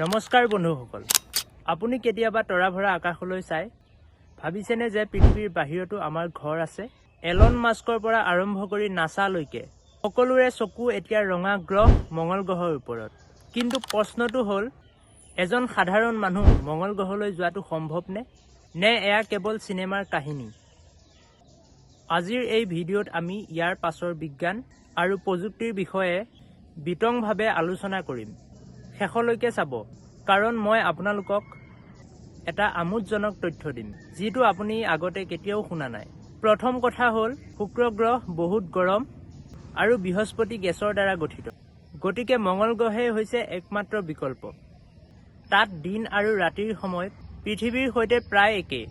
নমস্কাৰ বন্ধুসকল, আপুনি কেতিয়াবা তৰাভৰা আকাশলৈ চাই ভাবিছেনে যে পৃথিৱীৰ বাহিৰতো আমাৰ ঘৰ আছে? এলন মাস্কৰ পৰা আৰম্ভ কৰি নাছালৈকে সকলোৰে চকু এতিয়া ৰঙা গ্ৰহ মঙ্গল গ্ৰহৰ ওপৰত। কিন্তু প্ৰশ্নটো হ'ল, এজন সাধাৰণ মানুহ মঙ্গল গ্ৰহলৈ যোৱাটো সম্ভৱনে? নে এয়া কেৱল চিনেমাৰ কাহিনী? আজিৰ এই ভিডিঅ'ত আমি ইয়াৰ পাছৰ বিজ্ঞান আৰু প্ৰযুক্তিৰ বিষয়ে বিতংভাৱে আলোচনা কৰিম। শেষলৈকে চাব, কাৰণ মই আপোনালোকক এটা আমোদজনক তথ্য দিম, যিটো আপুনি আগতে কেতিয়াও শুনা নাই। প্ৰথম কথা হ'ল, শুক্ৰ গ্ৰহ বহুত গৰম আৰু বৃহস্পতি গেছৰ দ্বাৰা গঠিত। গতিকে মঙ্গল গ্ৰহেই হৈছে একমাত্ৰ বিকল্প। তাত দিন আৰু ৰাতিৰ সময় পৃথিৱীৰ সৈতে প্ৰায় একেই।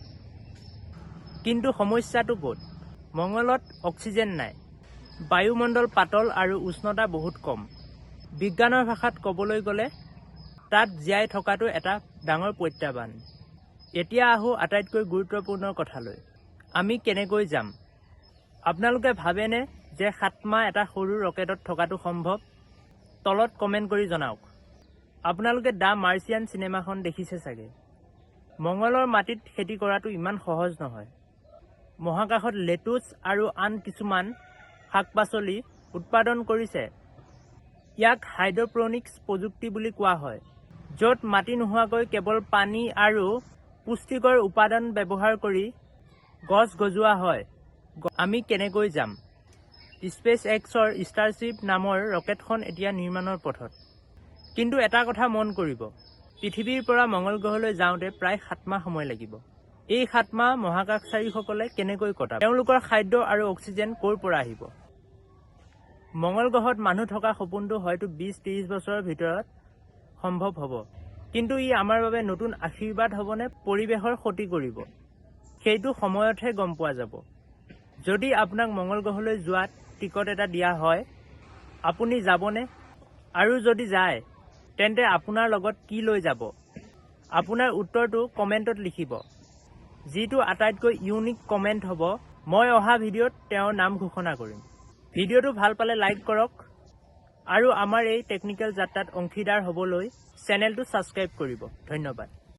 কিন্তু সমস্যাটো ক'ত? মঙ্গলত অক্সিজেন নাই, বায়ুমণ্ডল পাতল আৰু উষ্ণতা বহুত কম। বিজ্ঞানৰ ভাষাত ক'বলৈ গ'লে তাত জীয়াই থকাটো এটা ডাঙৰ প্ৰত্যাহ্বান। এতিয়া আহোঁ আটাইতকৈ গুৰুত্বপূৰ্ণ কথালৈ, আমি কেনেকৈ যাম? আপোনালোকে ভাবেনে যে 7 মাহ এটা সৰু ৰকেটত থকাটো সম্ভৱ? তলত কমেণ্ট কৰি জনাওক। আপোনালোকে দ্য মাৰ্চিয়ান চিনেমাখন দেখিছে চাগে। মঙ্গলৰ মাটিত খেতি কৰাটো ইমান সহজ নহয়। মহাকাশত লেটুচ আৰু আন কিছুমান শাক-পাচলি উৎপাদন কৰিছে। ইয়াক হাইড্ৰপনিক্স প্ৰযুক্তি বুলি কোৱা হয়, য'ত মাটি নোহোৱাকৈ কেৱল পানী আৰু পুষ্টিকৰ উপাদান ব্যৱহাৰ কৰি গছ গজোৱা হয়। আমি কেনেকৈ যাম? স্পেচ এক্সৰ ষ্টাৰশ্বিপ নামৰ ৰকেটখন এতিয়া নিৰ্মাণৰ পথত। কিন্তু এটা কথা মন কৰিব, পৃথিৱীৰ পৰা মঙ্গল গ্ৰহলৈ যাওঁতে প্ৰায় 7 মাহ সময় লাগিব। এই 7 মাহ মহাকাশচাৰীসকলে কেনেকৈ কটাব? তেওঁলোকৰ খাদ্য আৰু অক্সিজেন ক'ৰ পৰা আহিব? মঙ্গল গ্ৰহত মানুহ থকা সপোনটো হয়তো 20-30 বছৰৰ ভিতৰত সম্ভৱ হ'ব। কিন্তু ই আমাৰ বাবে নতুন আশীৰ্বাদ হ'বনে পৰিৱেশৰ ক্ষতি কৰিব? সেইটো সময়তহে গম পোৱা যাব। যদি আপোনাক মঙ্গল গ্ৰহলৈ যোৱাত টিকট এটা দিয়া হয়, আপুনি যাবনে? আৰু যদি যায়, তেন্তে আপোনাৰ লগত কি লৈ যাব? আপোনাৰ উত্তৰটো কমেণ্টত লিখিব। যিটো আটাইতকৈ ইউনিক কমেণ্ট হ'ব, মই অহা ভিডিঅ'ত তেওঁৰ নাম ঘোষণা কৰিম। ভিডিঅ'টো ভাল পালে লাইক কৰক আৰু আমাৰ এই টেকনিকেল যাত্ৰাত অংশীদাৰ হ'বলৈ চেনেলটো ছাবস্ক্ৰাইব কৰিব। ধন্যবাদ।